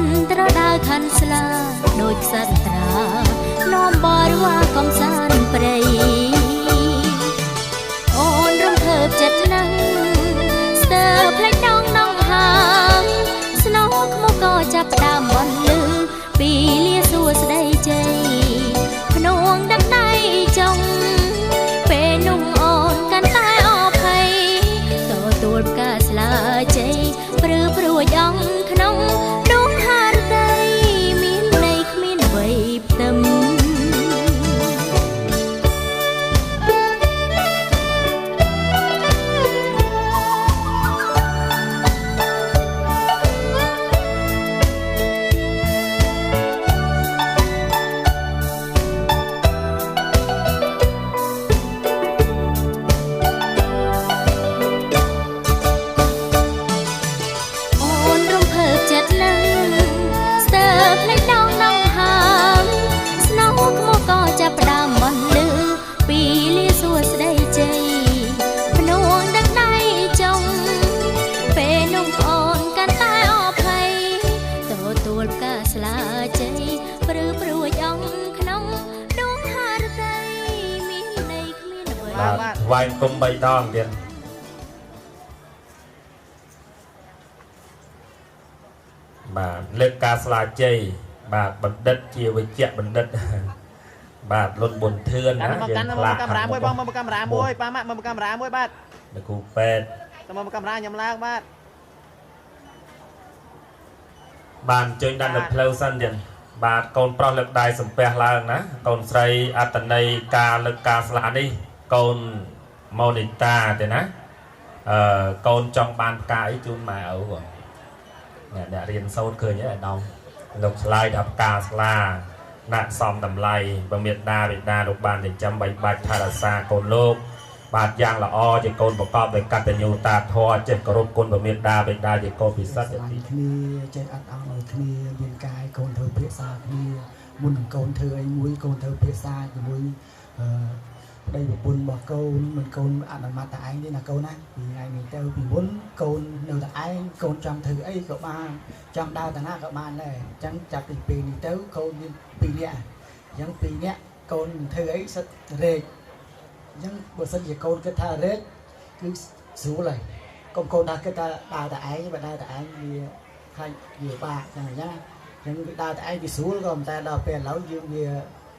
នត្រដាលខាន់ស្លាដូចខ្សាត់ត្រានាំបរិវារកំសាន្តព្រៃអូនរំភើបចិត្តណាស់ស្ទើរផ្លេចដងដងហាងស្នោខ្មុកក៏ចាប់ផ្ដើមបន្លឺពីលាសួស្ដីជ័យភ្នួងដឹកដៃចុងពេលនោះអូនកាន់តែអភ័យទទួលផ្កាស្លាជ័យព្រឺព្រួយអង្គក្នុងដួងហារតីមានន័យគ្មានអ្វីផ្ទឹមវាយគុំ3ដងទៀតបាទលើកការស្លាជ័យបាទបណ្ឌិតជាវិជ្ជបណ្ឌិតបាទលុនប៊ុនធឿនណាយើងខ្លាចកាមេរ៉ាមួយបងមកកាមេរ៉ាមួយប៉ាម៉ាក់មកកាមេរ៉ាមួយបាទលោកគ្រូពេទ្យទៅមកកាមេរ៉ាខ្ញុំឡើងបាទបានជើញដាក់នៅផ្លូវសិនទៀតបាទកូនប្រុសលើកដៃសំពះឡើងណាកូនស្រីអត្តន័យការលើកការស្លានេះកូនម៉ូនីតាទេណាកូនចង់បានផ្កាអីជូនម៉ែឪគាត់អ្នករៀនសូត្រឃើញទេអាដាមលោកឆ្លើយថាផ្កាស្លាដាក់សំតម្លៃបើមេដាបេដាលោកបានចិញ្ចឹមបីបាច់ថែរក្សាកូនលោកបាទយ៉ាងល្អជាកូនប្រកបដោយកតញ្ញូតាធម៌ចេះគោរពគុណមេដាបេដាជាកូនពិសិដ្ឋទីគ្នាចេះអត់អន់ឲ្យគ្នាមានកាយកូនធ្វើភាសាគ្នាមុននឹងកូនធ្វើអីមួយកូនធ្វើភាសាជាមួយប្តីប្រពន្ធរបស់កូនមិនកូនអនុម័តតែឯងទេណាកូនណាពីថ្ងៃនេះទៅពីមុនកូននៅតែឯងកូនចង់ធ្វើអីក៏បានចង់ដើរតាណាក៏បានដែរអញ្ចឹងចាប់ពីពេលនេះទៅកូនមាន2នាក់អញ្ចឹង2នាក់កូនធ្វើអីសិតរែកអញ្ចឹងបើសិនជាកូនគិតថារែកគឺស្រួលហើយកូនថាគិតថាដើរតែឯងបើដើរតែឯងវាខ្លាចវាបាក់អញ្ចឹងអញ្ចឹងវាដើរតែឯងវាស្រួលក៏មិនតែដល់ពេលឥឡូវយើងវា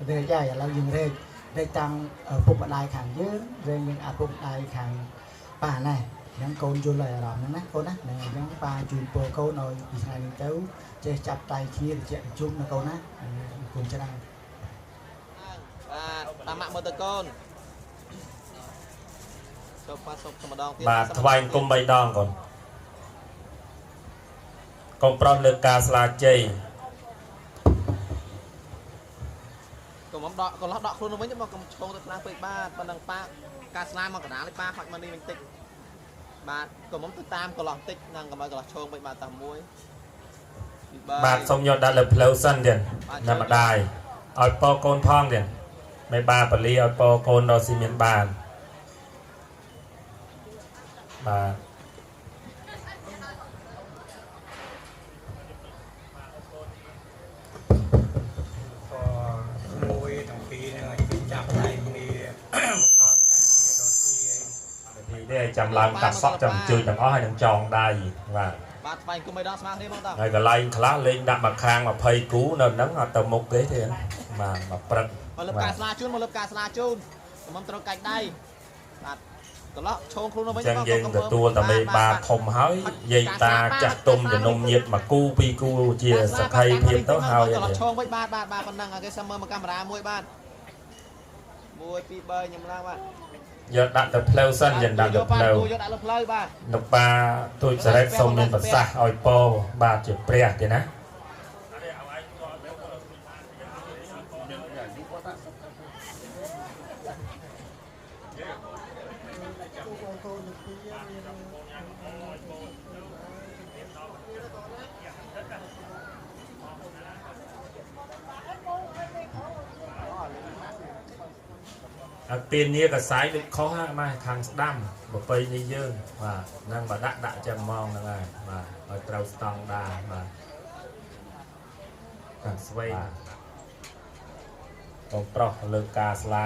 រែកហើយឥឡូវយើងរែកតាំងពុកម្ដាយខាងយើងយើងឪពុកម្ដាយខាងប៉ាណែអញ្ចឹងកូនយល់ហើយអារម្មណ៍ហ្នឹងណាកូនណាហ្នឹងអញ្ចឹងប៉ាជូនពរកូនឲ្យពីថ្ងៃនេះទៅចេះចាប់ដៃគ្នាត្រជាក់ជុំណាកូនណាកូនច្រើនបាទតាមម៉ាក់មើលទៅកូនសូមបាទសូមម្ដងទៀតបាទថ្វាយគុំ3ដងកូនកូនប្រុសលើកការស្លាជ័យកុំដកកន្លោះដកខ្លួនទៅវិញមកកុំឆ្លងទៅខ្លាំងពេកបាទប៉ុណ្ណឹងប៉ាការស្លាមកកណ្ដាលនេះប៉ាខ្វាច់មកនេះវិញតិចបាទកុំទៅតាមកន្លោះតិចហ្នឹងកុំឲ្យកន្លោះឈោងពេកបាទតាមួយបាទសូមយកដាក់លើផ្លូវសិនទៀតណាម្ដាយឲ្យពរកូនផងទៀតមេបាបលីឲ្យពរកូនដល់ស៊ីមានបានបាទចាំឡើងកាត់សក់ចាំជួយទាំងអស់ហើយនឹងចងដៃបាទបាទស្វែងគុំឲ្យដល់ស្មារតីបងតាហើយកន្លែងខ្លះលេងដាក់មកខាង20គូនៅហ្នឹងអត់ទៅមុខទេទេបាទមកព្រឹកមកលើការស្លាជូនមកលើការស្លាជូនខ្ញុំត្រូវកាច់ដៃបាទកន្លោះឈោងខ្លួនទៅវិញបងយើងទទួលតែមេបាធំហើយយាយតាចាស់ទុំជំនុំញាតមកគូ2គូជាសក្ខីភាពទៅហើយកន្លោះឈោងវិញបាទប៉ុណ្ណឹងឲ្យគេសាំមើលមកកាមេរ៉ាមួយបាទ1 2 3ខ្ញុំឡើងបាទយកដាក់ទៅផ្លូវសិនយើងដាក់ទៅផ្លូវយកដាក់លើផ្លូវបាទលោកប៉ាទូចសារ៉េតសូមមានប្រសាសន៍ឲ្យពរបាទជាព្រះទេណា tiền nia cả sái được khó ha mà thằng đâm một cây đi dương và năng và đạn đạn chầm mong là này mà ở trâu stong đà mà ស្វែងកូនប្រុសលើការស្លា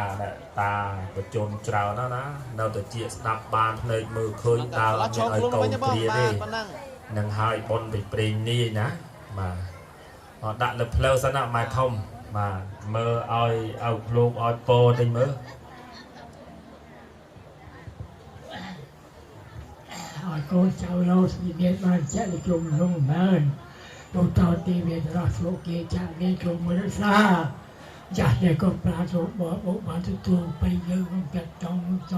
តាបញ្ជូនច្រើនណានៅតែជាស្ដាប់បានភ្នែកមើលឃើញដើរមានឲ្យកូនព្រាទេនឹងហើយបុនពីព្រេងនេះណាបាទដាក់លើផ្លូវសិនណាម៉ែធំបាទមើលឲ្យលោកឲ្យពោតិចមើលឲ្យកូនចៅលោកស្មានបានចាក់ជុំក្នុងមែនទៅតទីវារស់លោកគេចាក់វាជុំមើលសាចាស់តែក៏ប្រាជ្ញបបានទទួលไปយើងក្នុងកាត់ច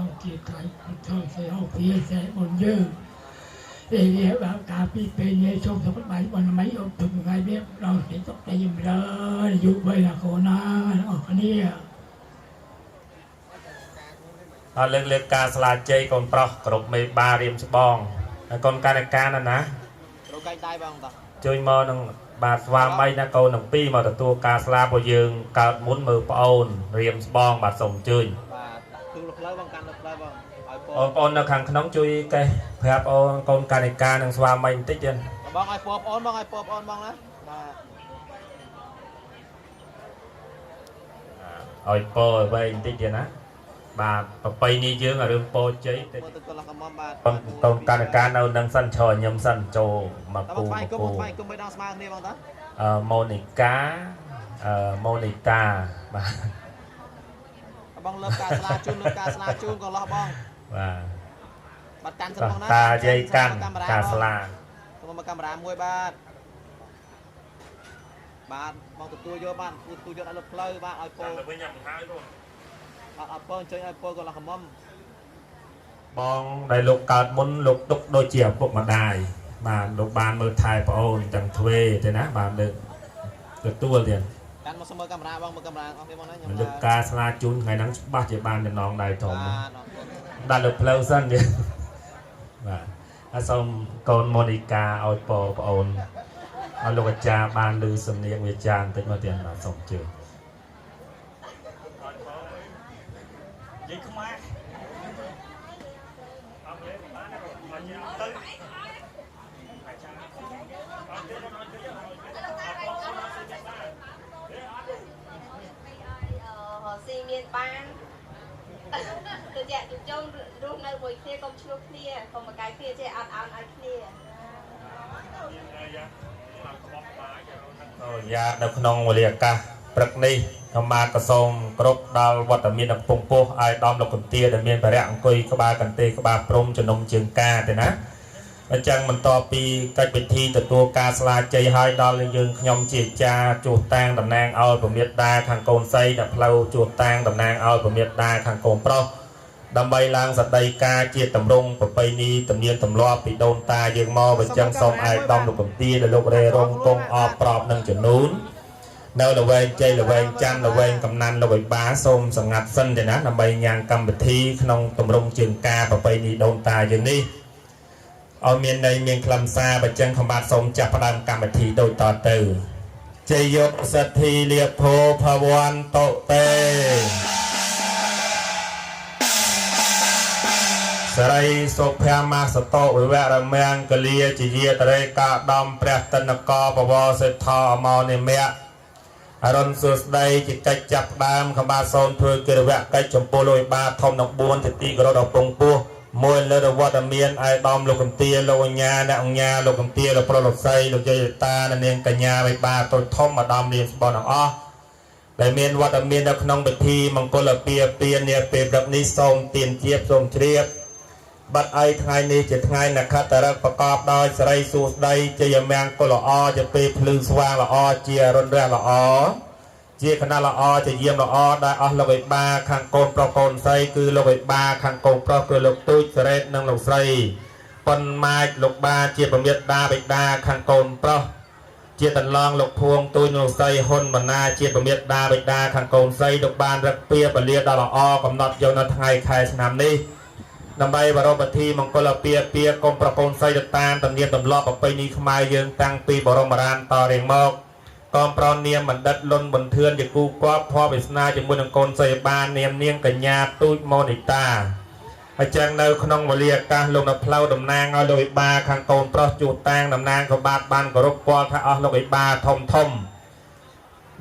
ង់ជាត្រៃចង់ស្អោពីតែបុនយើងវាបាក់ការពីពេលនេះជុំទៅបាយបានមិនអត់ទៅថ្ងៃវាដល់ទៅតតែយំរើយុបីណាកូនណាអស់គ្នាលើកការស្លាជ័យកូនប្រុសគ្រប់មេបារៀមច្បងហើយកូនកានិកាណារកកាយដៃបងតាជួយមកនឹងបាទស្វាមីណាកូនទាំងពីរមកទទួលការស្លារបស់យើងកើតមុនមើលប្អូនរៀមច្បងបាទសូមអញ្ជើញបាទគឺលើផ្លូវបងកាន់លើផ្លូវបងឲ្យបងប្អូននៅខាងក្នុងជួយកេះប្រាប់អូនកូនកានិកានិងស្វាមីបន្តិចទៀតបងឲ្យបងប្អូនបងឲ្យបងប្អូនបងណាបាទឲ្យពោឲ្យវែងបន្តិចទៀតណាបាទប្របីនេះយើងឲ្យរឿងពោជ័យតិចកូនកានិកានៅនឹងសិនឈរញឹមសិនចូលមកគូមកគូគុំមិនដល់ស្មើគ្នាបងតាម៉ូនីកាបាទបងលើកការស្លាជូនក៏លោះបងបាទបាត់កាន់សិនបងណាតាយាយកាន់ការស្លាទៅមកកាមេរ៉ាមួយបាទបងទទួលយកបានទទួលយកដល់លើផ្លូវបាទឲ្យពោវិញញ៉ាំហើយបងអត់បងជួយឲ្យពោក៏លោះខំបងដែលលោកកើតមុនលោកទុកដូចជាឪពុកម្ដាយបាទលោកបានមើលថែប្អូនទាំងទ្វេទេណាបាទលើកទទួលទៀតកាន់មកមើលកាមេរ៉ាបងមើលកាមេរ៉ាអស់ទេបងណាខ្ញុំលើកការស្លាជូនថ្ងៃហ្នឹងច្បាស់ជាបានចំណងដៃធំដាក់លើផ្លូវសិនទៀតបាទហើយសូមកូនម៉ូនីកាឲ្យប្អូនឲ្យលោកអាចារ្យបានឮសំនៀងវាចាបន្តិចមកទៀតបាទសូមជឿស៊ីមានបានទៅចាក់ជុំរស់នៅមួយគ្នាកុំឆ្លោះគ្នាកុំមកកាយគ្នាចេះអត់ឲ្យគ្នាយ៉ានៅក្នុងវេលាឱកាសព្រឹកនេះខ្ញុំបានក៏សូមគ្រប់ដល់វត្តមានកំពង់ពោះឲ្យដំលោកកន្ទាដែលមានបរិយអង្គុយក្បាលកន្ទេក្បាលព្រំជំនុំជើងការទេណាអញ្ចឹងបន្ទាប់ពីកិច្ចពិធីទទួលការស្លាជ័យឲ្យដល់យើងខ្ញុំជាចាជួសតាំងតំណាងឲ្យពមេតាខាងកូនស្រីដល់ផ្លូវជួសតាំងតំណាងឲ្យពមេតាខាងកូនប្រុសដើម្បីឡើងសក្តីការជាតម្រង់ប្រពៃណីទំនៀមទម្លាប់ពីដូនតាយើងមកអញ្ចឹងសូមឲ្យដំលោកកន្ទាដែលលោករេរងគង់អបប្របនឹងចំនួននៅល្វែងជ័យល្វែងច័ន្ទល្វែងកំណាន់ល្វែងបាសូមសម្ងាត់សិនទេណាដើម្បីញ៉ាំកម្មវិធីក្នុងតម្រង់ជើងការប្រពៃណីដូនតាយើងនេះឲ្យមានន័យមានខ្លឹមសារបើចឹងខ្ញុំបាទសូមចាប់ផ្ដើមកម្មវិធីដូចតទៅជ័យយុសទ្ធីលាភោភវន្តតុតេសរីសុភមាសតោវិវរមង្គលាជាយាតរេកាដំព្រះតនកបវរសេដ្ឋអមនិមៈអរុនសួស្ដីជាកិច្ចចាប់ដើមខ្ញុំបាទសូមធ្វើកិរិយាកិច្ចចំពោះលោកវិបាធំនឹង4ទីគោរពដល់ពងពោះមួយលើវត្តមានឯកឧត្តមលោកកន្ទាលោកអញ្ញាអ្នកអញ្ញាលោកកន្ទាលោកប្រុសលោកស្រីលោកយាយតានាងកញ្ញាវិបាតូចធំឧត្តមរៀនស្បនទាំងអស់ដែលមានវត្តមាននៅក្នុងពិធីមង្គលពាពានាពេលព្រឹកនេះសូមទានជាសូមជ្រាបបាត់អីថ្ងៃនេះជាថ្ងៃនក្ខត្តរៈប្រកបដោយសិរីសួស្ដីជ័យមង្គលល្អជាពេលភ្លឺស្វាងល្អជារុនរះល្អជាគណៈល្អជាយាមល្អដែលអស់លោកវិបាខាងកូនប្រុសកូនស្រីគឺលោកវិបាខាងកូនប្រុសគឺលោកទូចសរ៉េតនិងលោកស្រីប៉ុនម៉ាចលោកបាជាពមេតាបិតាខាងកូនប្រុសជាតឡងលោកភួងទូចលោកស្រីហ៊ុនបណ្ណាជាពមេតាបិតាខាងកូនស្រីលោកបានរឹកពៀបលាដល់ល្អកំណត់យកនៅថ្ងៃខែឆ្នាំនេះដើម្បីបរមពិធីមង្គលពាកូនប្រុសកូនស្រីទៅតាមទំនៀមទម្លាប់ប្រពៃណីខ្មែរយើងតាំងពីបរមរានតរៀងមកកូនប្រុសនាមបណ្ឌិតលុនបន្ទឿនជាគូគប់ភ័ព្វវាសនាជាមួយនឹងកូនស្រីបាននាមនាងកញ្ញាទូចម៉ូនីតាហើយចឹងនៅក្នុងវេលាឱកាសលោកនៅផ្លូវតំណាងឲ្យលោកវិបាខាងកូនប្រុសជួតាំងតំណាងក៏បានគោរពគាល់ថាអស់លោកវិបាធំ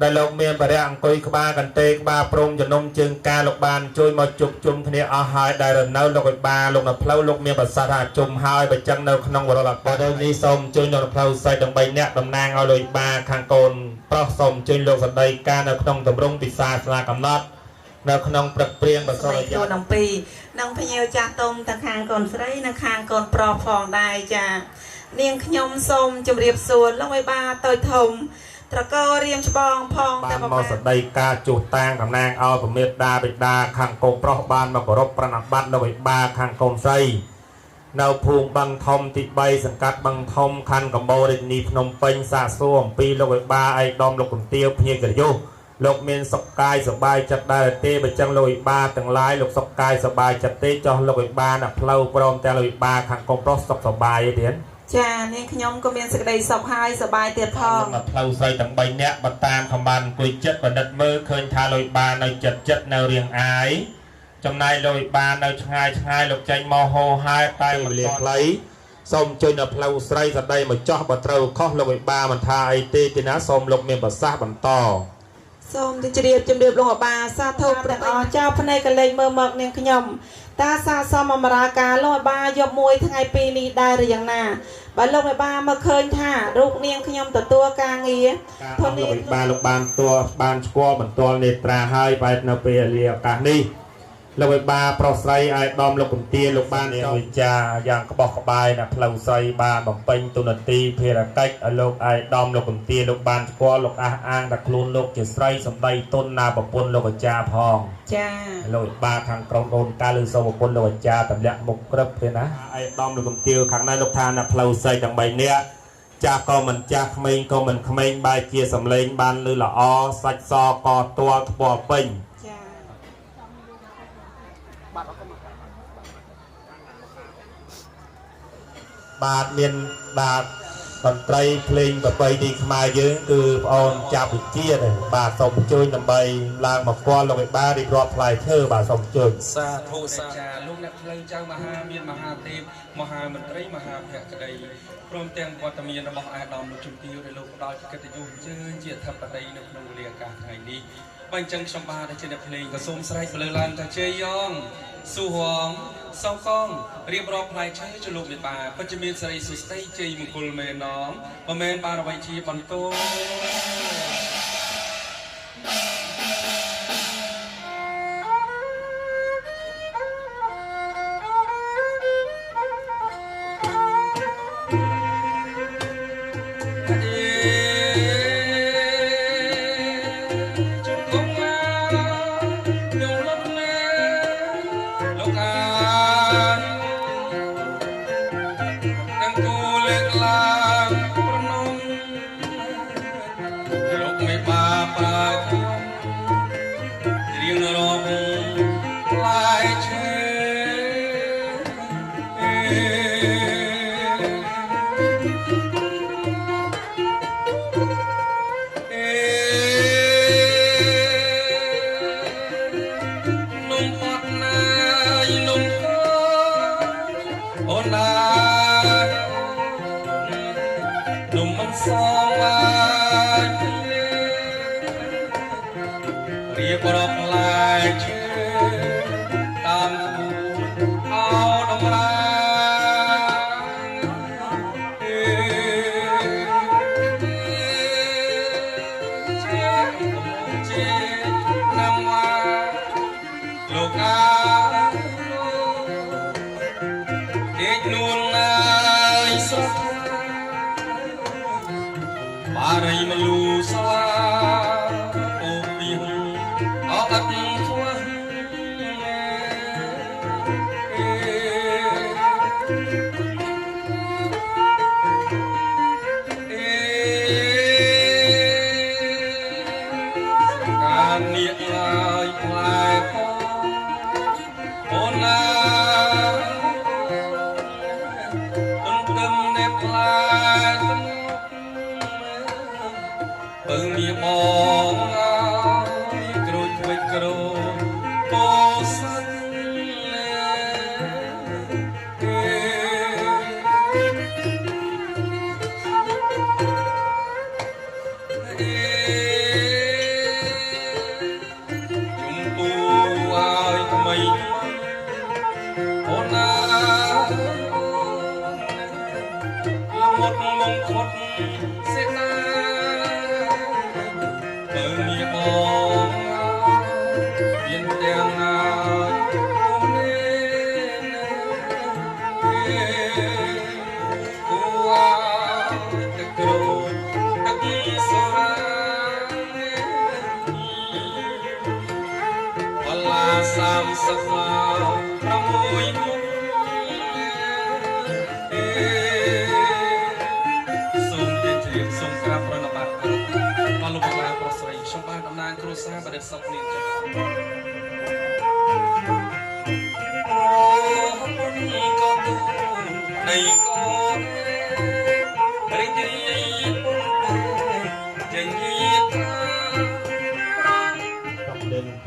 ដែលលោកមានបរិយាអង្គុយក្បាលកន្ទេក្បាលព្រមជំនុំជើងការលោកបានជួយមកជប់ជុំគ្នាអស់ហើយដែលនៅលោកឲ្យបានលោកនៅផ្លូវលោកមានប្រសាសន៍ថាជុំហើយបើចឹងនៅក្នុងវត្តបរិនេះសូមជួយនៅផ្លូវសិស្សដើម្បីអ្នកតំណាងឲ្យលោកបាខាងកូនប្រុសសូមជួយលោកសដីការនៅក្នុងទម្រង់ពិសាស្លាកំណត់នៅក្នុងព្រឹកព្រៀងបសរយៈក្នុងពីនឹងភញើចាស់ទុំទាំងខាងកូនស្រីនិងខាងកូនប្រុសផងដែរចានាងខ្ញុំសូមជម្រាបសួរលោកឲ្យបាតូចធំត្រករៀមច្បងផងបានមកសដីការជួសតាងតំណាងឲ្យប្រមេតាបិតាខាងកូនប្រុសបានមកគោរពប្រណិប័តលោកឲ្យបាខាងកូនស្រីនៅភូមិបឹងធំទី3សង្កាត់បឹងធំខណ្ឌកំបូររាជធានីភ្នំពេញសាកសួរអំពីលោកឲ្យបាឯកឧត្តមលោកកន្ទាវភ្ញាក្រយុសលោកមានសុខកាយសប្បាយចិត្តដែរទេបើចឹងលោកឲ្យបាទាំងឡាយលោកសុខកាយសប្បាយចិត្តទេចោះលោកឲ្យបាដាក់ផ្លូវព្រមទាំងលោកឲ្យបាខាងកូនប្រុសសុខសប្បាយទេចានាងខ្ញុំក៏មានសេចក្តីសុខហើយសប្បាយទៀតផងមកផ្លូវស្រីទាំង3នាក់បើតាមខំបានអង្គុយចិត្តបណ្ឌិតមើលឃើញថាលោកឲ្យបានៅចិត្តនៅរៀងអាយចំណាយលោកឲ្យបានៅឆ្ងាយលោកចេញមកហោហើយតែមិនលៀងផ្លៃសូមជួយនៅផ្លូវស្រីសដីមកចោះបើត្រូវខុសលោកឲ្យបាមិនថាអីទេទីណាសូមលោកមានប្រសាសន៍បន្តសូមជម្រាបលោកអាបាសាធុព្រះអង្គចៅភ្នែកកលេចមើលមកនាងខ្ញុំតាសាសមអមរាការលោកអាបាយកមួយថ្ងៃពីរនេះដែរឬយ៉ាងណាបើលោកអាបាមកឃើញថារូបនាងខ្ញុំទទួលការងារធនលោកអាបាលោកបានបានស្គាល់បន្ទាល់នេត្រាហើយបែបនៅពេលវេលាឱកាសនេះលោកឲ្យបាប្រុសស្រីឲ្យដំលោកកំទាលោកបានវិចាយ៉ាងក្បោះក្បាយនៅផ្លូវស្រីបានបំពេញទូនាទីភារកិច្ចឲ្យលោកឲ្យដំលោកកំទាលោកបានស្គាល់លោកអះអាងថាខ្លួនលោកជាស្រីសម្ដីទុនណាប្រពន្ធលោកអាចារ្យផងចាលោកបាខាងក្រុមអូនកាលឬសូមប្រពន្ធលោកអាចារ្យតម្លាក់មុខក្រឹបទេណាឲ្យដំលោកកំទាខាងណៃលោកថានៅផ្លូវស្រីទាំង3នាក់ចាស់ក៏មិនចាស់ក្មេងក៏មិនក្មេងបែរជាសម្លេងបានលឺល្អសាច់សក៏ទាល់ថ្ពាល់ពេញបាទមានបាទតន្ត្រីភ្លេងប្រពៃណីខ្មែរយើងគឺបងអូនចាប់វិជាដែរបាទសូមអញ្ជើញដើម្បីឡើងមកគាល់លោកឲ្យបាទរៀបរាប់ផ្លែឈើបាទសូមអញ្ជើញសាធុសាចាលោកអ្នកភ្លើងចៅមហាមានមហាទេពមហាមន្ត្រីមហាភក្តីព្រមទាំងវត្តមានរបស់អាដាមលោកជំទាវដែលលោកផ្ដល់កិត្តិយសអញ្ជើញជាអធិបតីនៅក្នុងវេលាឱកាសថ្ងៃនេះបើអញ្ចឹងខ្ញុំបាទជាអ្នកភ្លេងក៏សូមស្រែកលើឡើងថាជ័យយ៉ងស៊ូហងសងកងរៀបរាប់ផ្លែឈើជលោកមេបាពិតជាមានសេរីសុស្ដីជ័យមង្គលមេណងមិនមែនបានអ្វីជាបន្ទោ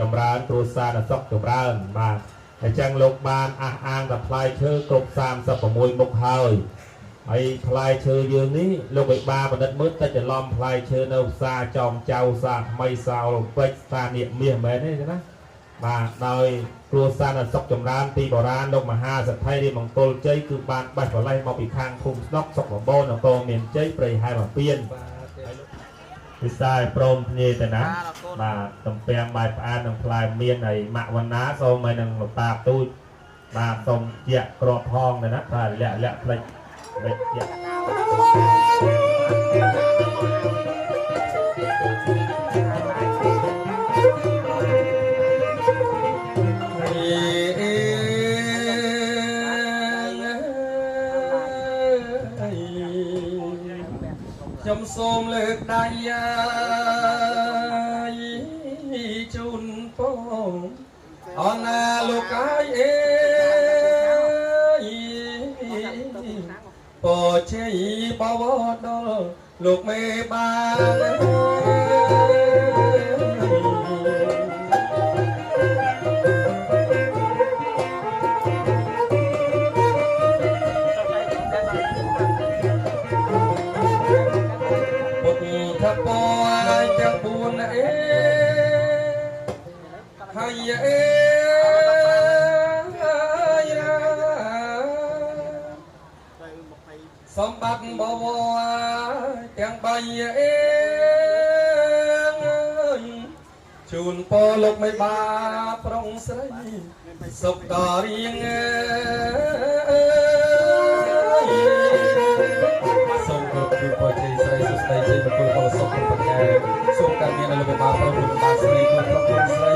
ចម្រើនគ្រួសារនៅសុខចម្រើនបាទអញ្ចឹងលោកបានអះអាងតែផ្លែឈើគ្រប់36មុខហើយហើយផ្លែឈើយើងនេះលោកវិបាបណ្ឌិតមើលតែច្រឡំផ្លែឈើនៅផ្សារចោមចៅផ្សារថ្មីផ្សារលំពេចផ្សារនៀកមាសមែនទេណាបាទដោយគ្រួសារនៅសុខចម្រើនពីបុរាណលោកមហាសេដ្ឋីរាជមង្គលជ័យគឺបានបេះបលែងមកពីខាងភូមិស្នុកសុខបបោនគរមានជ័យព្រៃហែមពៀនពិសាយព្រមគ្នាទៅណាបាទតំពាំងបាយផ្អាននឹងផ្លែមានហើយម៉ាក់វណ្ណាសូមឲ្យនឹងលោកតាទូចបាទសូមជាក្របផងទៅណាថាលាក់ផ្លេចជាខ្ញុំសូមលើកដៃជូនពងអរណាលោកអាយអេពោជ័យបវរដល់លោកមេបានពអទាំង4អេហើយអេសម្បត្តិបវរទាំង3អេជូនពរលោកមេបាប្រុងស្រីសុខដល់រៀងសូមគោរពជូនពរជ័យស្រីសុស្ដីជ័យមង្គលផលសុខប្រកែសូមការមានលោកមេបាប្រុងលោកមេបាស្រីលោកប្រុងស្រី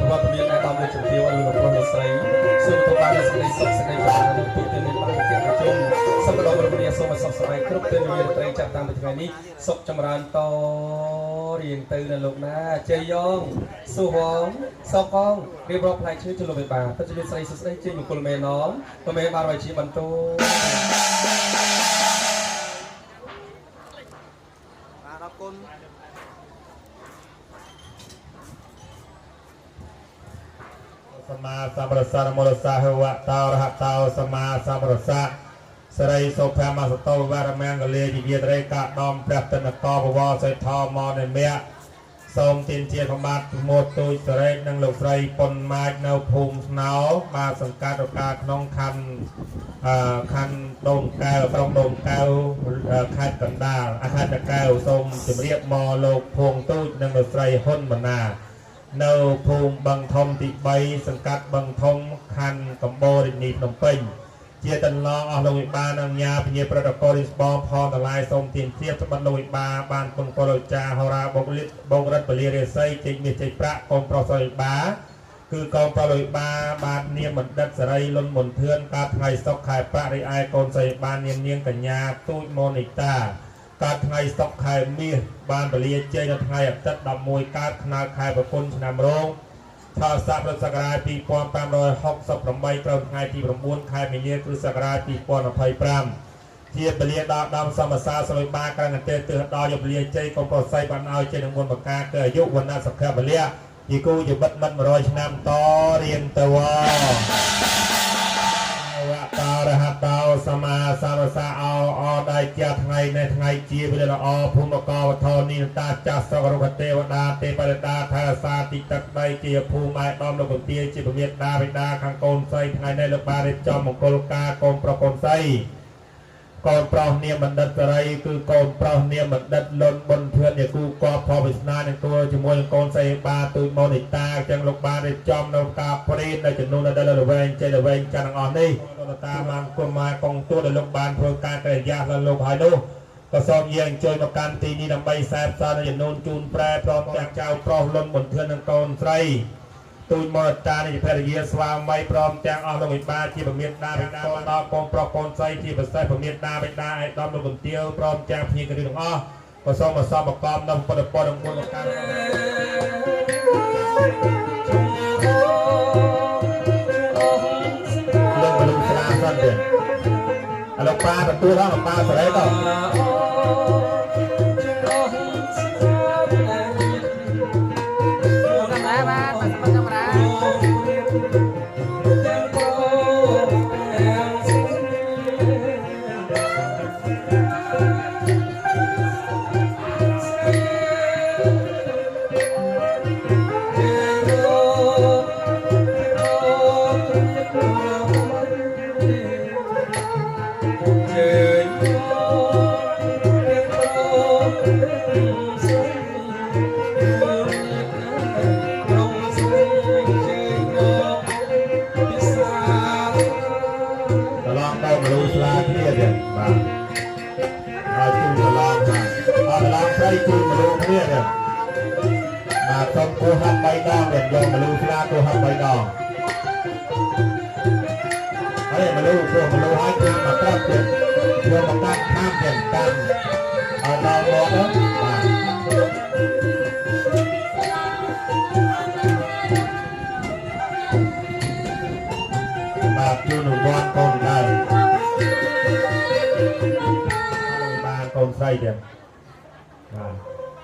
វត្តមានអាដាមលោកជំទាវឲ្យលោកប្រុងស្រីសូមទទួលបានសេចក្តីសុខសេចក្តីចម្រើននិងទូទៅមានបានជាប្រជុំសូមដល់រំលាសូមឲ្យសុខសប្បាយគ្រប់ទៅមានត្រីចាប់តាមថ្ងៃនេះសុខចម្រើនតរៀងទៅនៅលោកណាជ័យយ៉ងសុហងសកងរៀបរាប់ផ្លែឈើជូនលោកមេបាពិតជាមានស្រីសុស្ដីជ័យមង្គលមេណងលោកមេបានឲ្យជាបន្ទូអរគុណសម្មាសម្ពុទ្ធសាមរសាហវតោរហតោសម្មាសម្ពុទ្ធសាសរិសុភមសតោវរមង្គលាជីវិតរេកាដំព្រះតនកបវរសេដ្ឋមនិមៈសូមទានជាសម្បត្តិប្រមោទទូចសរេកនិងលោកស្រីប៉ុនម៉ាចនៅភូមិស្នោបាទសង្កាត់រកាក្នុងខណ្ឌដូនកែវក្រុងដូនកែវខេត្តកណ្ដាលខេត្តតាកែវសូមជម្រាបមកលោកភួងទូចនិងលោកស្រីហ៊ុនបណ្ណានៅភូមិបឹងធំទី3សង្កាត់បឹងធំខណ្ឌកំបូររាជធានីភ្នំពេញជាតន្លងអស់លោកវិបានិងញាពញាប្រដករិស្បងផងតឡាយសូមទានជាសម្បត្តិលោកវិបាបានគុណពលចាហោរាបុកលិតបងរិទ្ធពលារាសីជ័យមាសជ័យប្រាក់កូនប្រុសសុរិបាគឺកូនប្រុសលោកវិបាបាននាមបណ្ឌិតសេរីលុនមុនធឿនកើតថ្ងៃសុក្រខែប្រាក់រីឯកូនសុរិបានាងកញ្ញាទូចម៉ូនីតាកើតថ្ងៃសុក្រខែមាសបានពលាជ័យនៅថ្ងៃអាទិត្យ11កើតខ្នើខែប្រគុណឆ្នាំរោងថោស័កពុទ្ធសករាជ2568ត្រូវថ្ងៃទី9ខែមីនាគ្រិស្តសករាជ2025ជាពលាដល់ដំសមសាសុរិបាក្រណទេទើដល់យពលាជ័យកុំប្រស័យបានឲ្យជ័យនឹងមុនបកាគឺអាយុវណ្ណៈសុខៈពលៈជាគូជីវិតមិត្ត100ឆ្នាំតរៀងទៅវតោរហតោសម្មាសម្ពុទ្ធសាអដៃជាថ្ងៃនេះថ្ងៃជាវិលល្អភូមិកវធនីតាចាស់សករុគទេវតាទេពរតាថែរសាទីទឹកដីជាភូមិឯដំលោកទាជាពមេតាបិតាខាងកូនស្រីថ្ងៃនេះលោកបានរៀបចំមង្គលការកូនប្រុសកូនស្រីកូនប្រុសនាមបណ្ឌិតសេរីគឺកូនប្រុសនាមបណ្ឌិតលុនប៊ុនធឿនជាគូកបផលវិស្នានឹងគួរជាមួយនឹងកូនស្រីបាទូចម៉ូនីតាអញ្ចឹងលោកបានរៀបចំនៅការព្រីតនៅចំនួនដែលល្វែងចេះល្វែងចាស់ទាំងអស់នេះតាបានគុំមកកងទួតដែលលោកបានធ្វើការកិរិយាដល់លោកហើយនោះក៏សូមយើងជួយមកកាន់ទីនេះដើម្បីខ្សែផ្សាយនៅចំនួនជូនប្រែព្រមទាំងចៅប្រុសលុនប៊ុនធឿននិងកូនស្រី ទូចមកតានេះភរិយាស្វាមីព្រមទាំងអស់លោកវិបាជាពមៀតដាបេដាដល់កូនប្រុសកូនស្រីជាពិសេសពមៀតដាបេដាឯកឧត្តមលោកបន្ទាវព្រមទាំងភ្ញៀវទាំងអស់ក៏សូមអសបកបនៅពុទ្ធពរអង្គគុណការលោកមនុស្សស្លាសិនទៀតឥឡូវប៉ាទទួលដល់ប៉ាសរេតទៅជួយមនុស្សគ្នាទៅបាទសូមគោះហាត់3ដងទៀតយកមនុស្សស្លាគោះហាត់3ដងហើយមនុស្សឲ្យខាងមកត្រឹមទៀតយកមកកាត់ខាងទៀតតាមឲ្យដល់មកទៅបាទជួយនឹងវត្តកូនដែរបាទកូនស្រីទៀត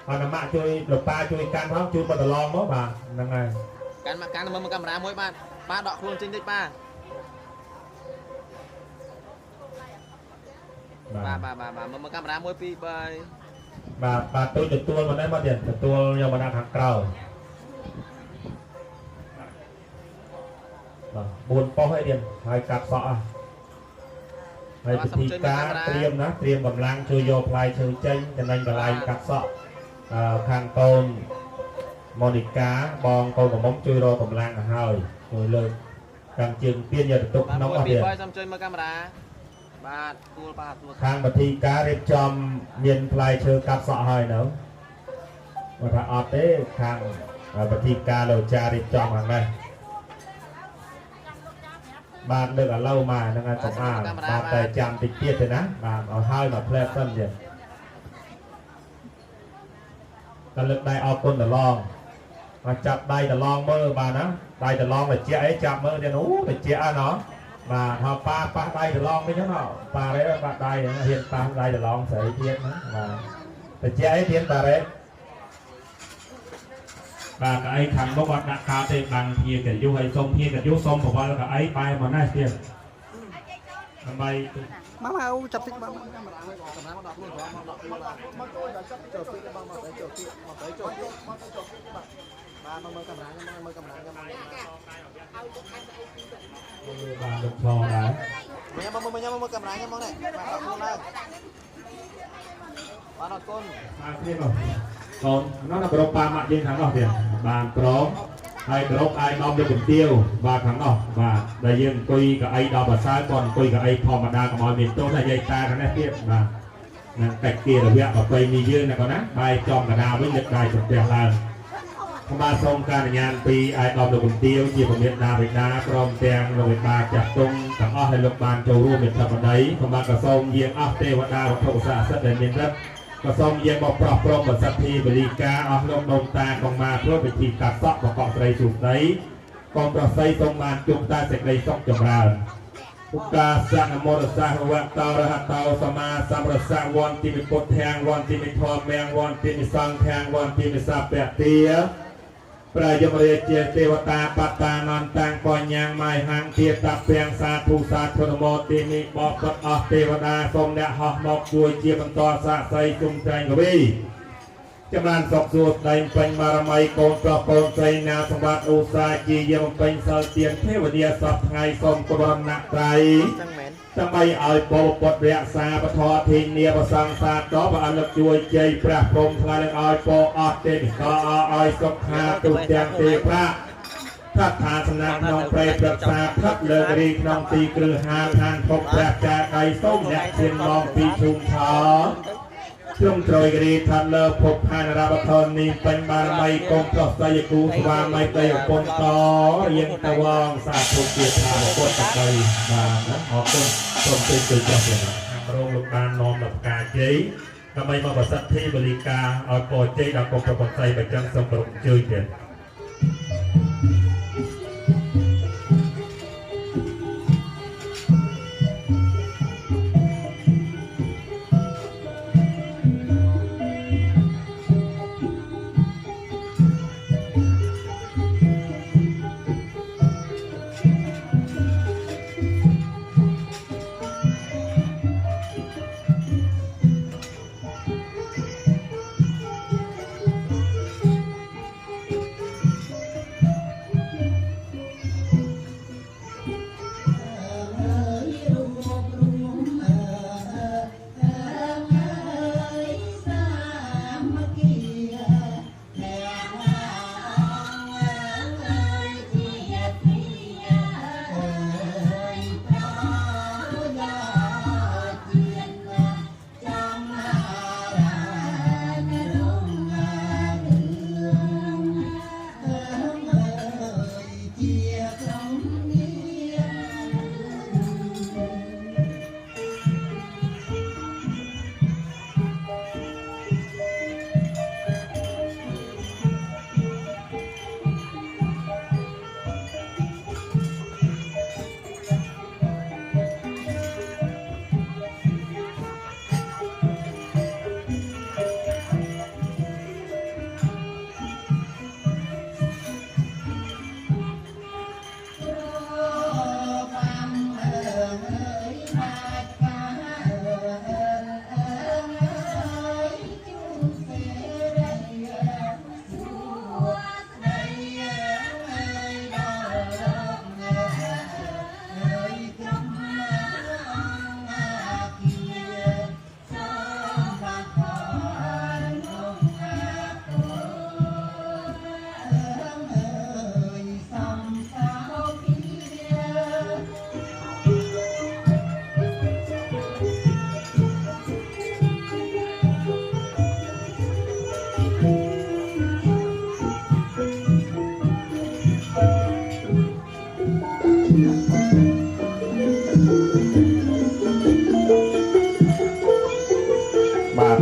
អនម៉ាក់ជួយលោកប៉ាជួយកាន់ផងជួយមកតឡងមកបាទហ្នឹងហើយកាន់មើលកាមេរ៉ាមួយបាទប៉ាដកខ្លួនចេញតិចប៉ាបាទមើលកាមេរ៉ាមួយ2 3បាទទូចទទួលមកដែរមកទៀតទទួលយកមកដាក់ខាងក្រៅបាទ4ប៉ុស្តិ៍ហើយទៀតហើយកាត់សក់ហើយពិធីការត្រៀមកម្លាំងជួយយកផ្លែឈើចេញចំណេញកន្លែងកាត់សក់ខាងកូនម៉ូនីកាបងកូនកំមុំជួយរកកម្លាំងឲ្យហើយជួយលើកខាងជើងពៀនយកទៅទុកក្នុងអត់ទៀតសូមជួយមើលកាមេរ៉ាបាទទួលបាទខាងពិធីការរៀបចំមានផ្លែឈើកាត់សក់ហើយនៅគាត់ថាអត់ទេខាងពិធីការលោកចារៀបចំខាងនេះបាទលើកឥឡូវមកហ្នឹងហើយកុំអានបាទតែចាំតិចទៀតទេណាបាទឲ្យហើយមកផ្លែសិនទៀតតែលើកដៃអរគុណដឡងមកចាប់ដៃដឡងមើលបាទណាដៃដឡងតិចអីចាប់មើលទៀតអូតិចអើណោះបាទហៅប៉ាប៉ះដៃដឡងវិញហ្នឹងប៉ារ៉េបាទដៃហ៊ានប៉ះដៃដឡងស្រីទៀតណាបាទតិចអីទៀតប៉ារ៉េបាទកៅអីខាងមុខអត់ដាក់កោតទេបាំងភៀកយុះហើយសុំភៀកយុះសុំប្រវល់កៅអីបែរមកណាស់ទៀតដើម្បីមកចាប់តិចបងកាមេរ៉ាមកកំណាមកដល់ខ្លួនបងមកដល់ខ្លួនមកចូលដល់ចាប់ចូលពីបងមកទៅចូលពីមកទៅចូលបាទមើលកាមេរ៉ាមើលកាមេរ៉ាឲ្យទៅខាងទៅអីបាទលោកឆ្លងដែរមើលកាមេរ៉ាមកនេះបាទអរគុណដែរបាទអរគុណបាទទៀតកូននោះក្រុមប៉ាម៉ាក់យើងខាងនោះទៀតបានព្រមហើយក្រុមអាចដល់យកបន្ទាវបាទខាងនោះបាទដែលយើងអង្គុយកៅអីដល់ប្រសើរគាត់អង្គុយកៅអីធម្មតាកុំឲ្យមានទោសតែយាយតាខាងនេះទៀតបាទនឹងតែគៀរវៈប្រពៃណីយើងណាគាត់ណាបាយចំកណ្ដាលវិញលើកដៃប្រទះឡើងបាទសូមការអនុញ្ញាតពីអាចដល់លោកបន្ទាវជាពមៀតដាបេដាព្រមទាំងលោកវិបាចាស់ទុំទាំងអស់ដែលលោកបានចូលរួមមានធម្មតាបាទក៏សូមយាងអស់ទេវតាវត្ថុស័ក្តិសិទ្ធិដែលមានរិទ្ធក៏សូមយាងមកប្រោះព្រំប្រសិទ្ធិបលីកាអស់លោកដូនតាកងមកធ្វើពិធីកាត់សក់បកកស្រីសុស្ដីកងប្រស័យសូមបានជួបតែសេចក្តីសុខចម្រើនឧកាសៈនមោរសាវៈតរហតោសមាសម្រសៈវន្តិមិពុទ្ធាងវន្តិមិធម្មងវន្តិមិសង្ឃាងវន្តិមិសពតិប្រយមរាជាទេវតាបតានន្តាំងបញ្ញាងម៉ៃហាងទាតពាំងសាធុសាធុនមោទីនិបបិទ្ធអស់ទេវតាសូមអ្នកហោះមកជួយជាបន្តសាក្សីជុំត្រែងកវីចម្រើនសុខសួស្ដីពេញបារមីកូនប្រុសកូនស្រីណាសម្បត្តិឧស្សាហ៍ជាយាមពេញសិលទានទេវតាសពថ្ងៃសូមគោរពណាក់ត្រៃដើម្បីឲ្យពលពុទ្ធរក្សាពធធានាប្រសង្សាទដល់ព្រះអនុជួយជ័យព្រះព្រំថ្លៃនឹងឲ្យពលអស់ទេនិកឲ្យសុខាទូទាំងទេប្រាថាឋានសំណាក់ក្នុងព្រៃប្រឹក្សាផឹកលើករីក្នុងទីគ្រឹះហាឋានភពព្រះចាដៃសូមអ្នកឈានមកពីជុំថោ ត្រឹមត្រូវរីថាលើភពផានរាបធននេះពេញបារមីកុំប្រស័យគូស្វាមីប្តីប្រពន្ធតរៀងតវងសាធុជាថាពុទ្ធកៃបាទអរគុណសូមជួយជួយចុះទៀតរងលោកបាននាំដល់ផ្កាជ័យដើម្បីមកប្រសិទ្ធិបលិកាឲ្យពរជ័យដល់កុំប្រពន្ធស្រីបច្ចឹងសូមប្រកជួយទៀត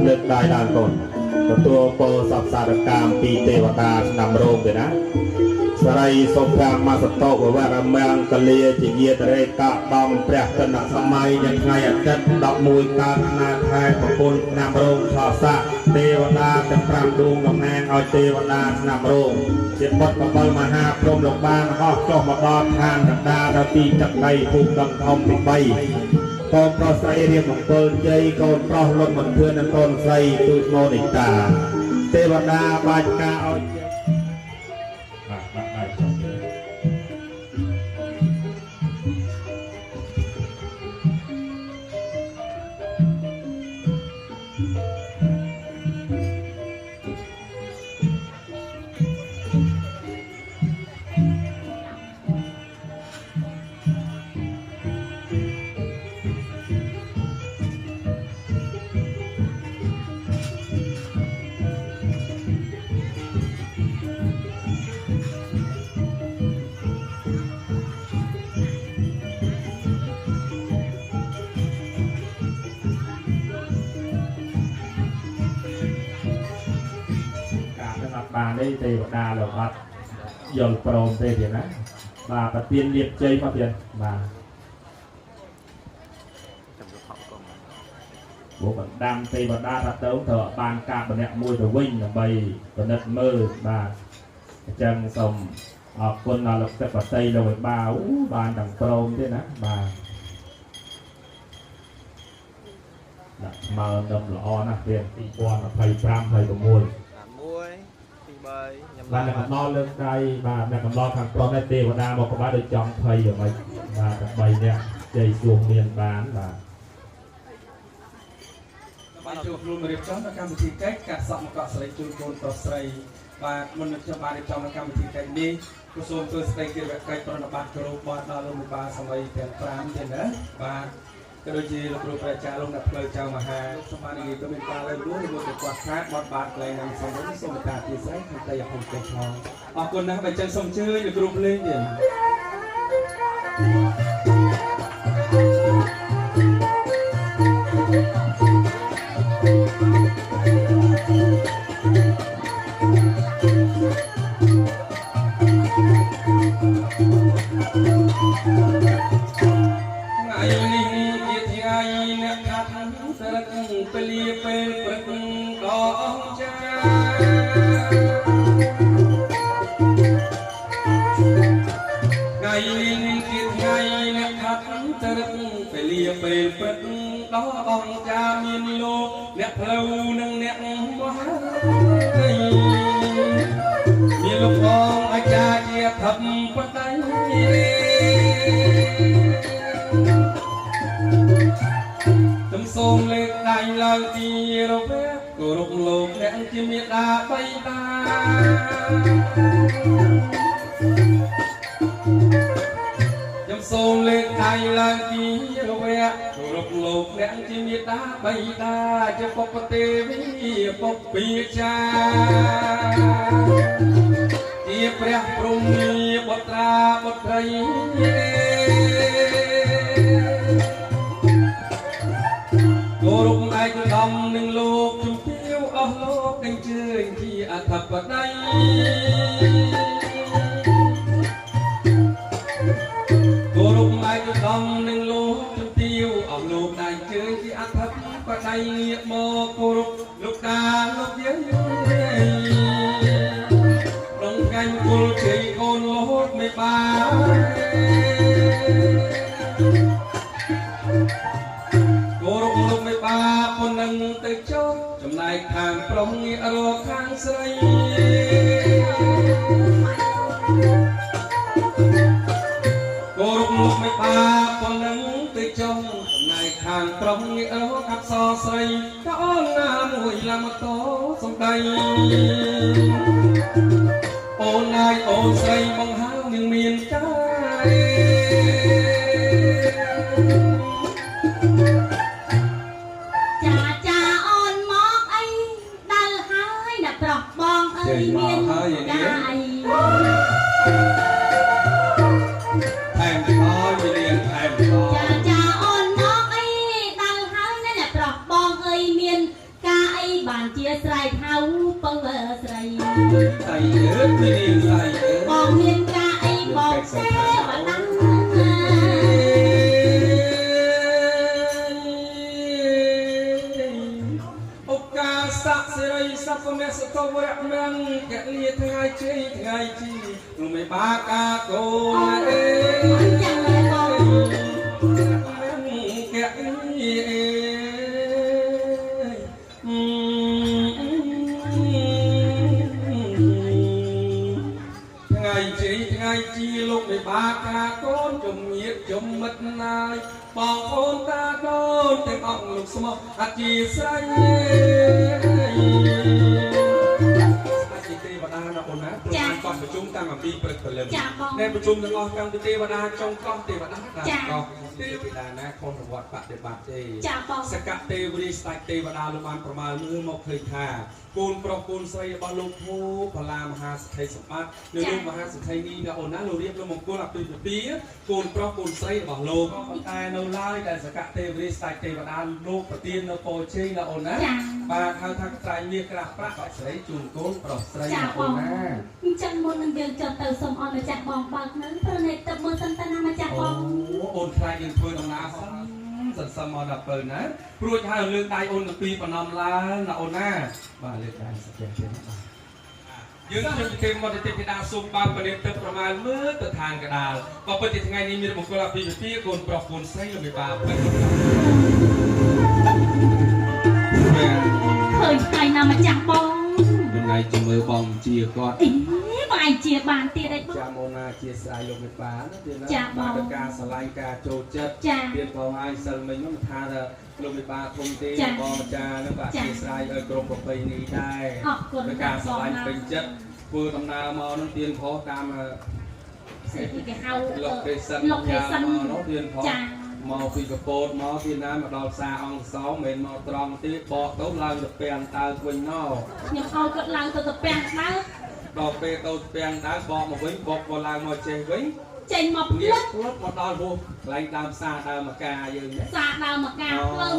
លើកដៃឡើងកូនទទួលពរសពសារកម្មពីទេវតាឆ្នាំរោងទេណាសរីសុភមសតោវរមង្គលាជាយាតរេកដំព្រះកណ្ដសម័យនៅថ្ងៃអាទិត្យ11កើតឆ្នាំខែប្រពន្ធឆ្នាំរោងឆស័កទេវតាទាំង5ដួងតំណាងឲ្យទេវតាឆ្នាំរោងជាបុត្រ7មហាព្រំលោកបានហោះចុះមកដល់ឋានកណ្ដាលដល់ទីចក្ដីភូមិដងធំទី3កូនប្រុសស្រីរៀបមង្គលជ័យកូនប្រុសលោកមន្ទឿននិងកូនស្រីទូចមោនិតាទេវតាបាច់ការឲ្យបាទចុះបាននេះទេវតាលោកអត់យល់ព្រមទេទៀតណាបាទប្រទានលៀបជ័យមកទៀតបាទបុកបណ្ដាំទេវតាថាទៅត្រូវបានការបំនាក់មួយទៅវិញដើម្បីពិនិត្យមើលបាទអញ្ចឹងសូមអរគុណដល់លោកទឹកបតីលោកវិបាបានទាំងព្រមទេណាបាទដាក់មើលដំល្អណាស់ទៀត2025 26បាទអ្នកកំណត់លើកដៃបាទអ្នកកំណត់ខាងប្រុសនេះទេវតាមកក្បាលដូចចង់ភ័យយ៉ាងម៉េចបាទ8នាក់ជ័យជួងមានបានបាទបានចូលខ្លួនរៀបចំនៅកម្មវិធីកិច្ចកាត់សក់មកកក់ស្រីជូនកូនប្រុសស្រីបាទមុននឹងខ្ញុំបានរៀបចំនៅកម្មវិធីកិច្ចនេះក៏សូមធ្វើស្ដីគិតវកិច្ចប្រណិប័តគោរពបាទដល់លោកមេបាសម័យទាំង5ទៀតណាបាទ ก็โดยที่เราปลูกประชาลงดับเพลิงเจ้ามหาสมบัติก็เป็นการเลยรู้ในบทกวาดคาดบอดบาดแรงนำสมบัติสมบัติที่ใช้ทำใจอย่างคงใจชองออกคนนะไปจังสมชื่อในกลุ่มเล่นเด่นเปลี่ยนเป็นประตูกองใจไงลิงกิดไงเนี่ยขัดตรึงเปลี่ยนเป็นประตูกองใจมีโลกเนี่ยเพลาหนึ่งเนี่ยว่ามีลูกน้องอาจารย์เกียรติทำปัจจัยส่งเล็กได้ลางที่เราเพื่อกูรุกโลกแดงที่มีตาใบตาจำส่งเล็กได้ลางที่เราเพื่อกูรุกโลกแดงที่มีตาใบตาจะปกติวิปกปีชาที่เปรียบปรุงมีบทราบทไรโกรุมไอ้ดำหนึ่งโลกจุ่มเที่ยวเอาโลกกันเจอที่อัฐปนัยโกรุมไอ้ดำหนึ่งโลกจุ่มเที่ยวเอาโลกได้เจอที่อัฐปนัยเงียบมอโกรุมลูกตาลูกเยอะลงกันกุลเฉยโกนโลกไม่บาคนหนึ่งตึกโจจำนายทางปรองอรอข้างใสโกรุมลูกไม่ปาคนหนึ่งตึกโจจำนายทางปรองอรอขับซอใสก็อ้อนน้ำหุ่ยลำโตสมใดโอนนายโอนใสบังหาหนึ่งเมียนใจเฮ้ยมาหาอย่างนี้แทนคออยู่เรียนแทนคอจ่าอ่อนน้องไอ้ดังเฮานั่นแหละปลอกบองเอ้ยเมียนกาไอ้บานเจียใส่เฮาเปิงใส่ใส่เอิร์ดไม่ดีใส่เอิร์ดบองเมียนกาไอ้บองแซ่บตั้งสักเสรีสักเมื่อสักตัวแรกมันแกะเลียทั้งไงจีทั้งไงจีลุงไม่ปากาโกนเองแกะเลียทั้งไงจีลุงไม่ปากาโกนจมเงียบจมมัดนายปองโอนตาโดนแต่งอ่องลูกสมองอาจีใส่ก่อนประชุมตั้งปีเปิดเผยในประชุมทั้งออกการเทวดาจงก้อนเทวดาก็เทวดานะคนวัดปฏิบัติเองสกัดเทวดีสไตเทวดาลุมานประมาณมือมกเคยท่าปูนปรปูนใส่บอลลูกพูพลามหาสไทยสมบัติในรูปมหาสไทยนี้นะโอนะเราเรียกเรามงกุลปีปีปูนปรปูนใส่บอลลูกตายเราไล่แต่สกัดเทวดีสไตเทวดาลูกปฏินเราโปเชงนะโอนะบาทางทางใจมีกระปะใส่จูนโกนปลอกใส่นะโอนะจังมนยังจะเติมสมอมาจากบองบางนั้นเพราะในตะมือสันตนามาจากบองโอนใครยังเพื่อนตรงน้าสันสมอดับเปิลนะปลุกให้เลือกได้โอนปีปนอมล้านนะโอนนะมาเลือกได้สักอย่างเช่นนั้นยืนจนเต็มวันเต็มพิดาสุบางประเด็นเติมประมาณเมื่อตัวทางกระดาษก็ปฏิทินไงนี้มีมงคลปีปีโกนปลอกโกนไส้ลงไปบาปเคยใครนำมาจากบองยังไงจะมือบองเจียกอดใบเจียบานตีได้จามนาเจียสายลงไปป่าเดือนนั้นมาดกาสไลกาโจจัดเดือนพอไอเซลไม่ต้องทาลงไปป่าคงเตะบอจาแล้วป่าเจียสายกรมประเพณีได้ดกาสไลเป็นจัดปูตำนามอน้องเตียนพอตามสิ่งที่เขาหลอกเดซันยาน้องเตียนพอม មកពីកពតមកពីណាមកដល់ផ្សារអង្គសោមិនមកត្រង់ទេបកទៅឡើងទៅពាំងតើវិញណោខ្ញុំឲ្យគាត់ឡើងទៅពាំងដើរដល់ពេលទៅពាំងដើរបកមកវិញបកមកឡើងមកចេះវិញចេញមកភ្លឹកមកដល់ហួសកន្លែងដើមផ្សារដើមមកកាយើងផ្សារដើមមកកាភ្លើង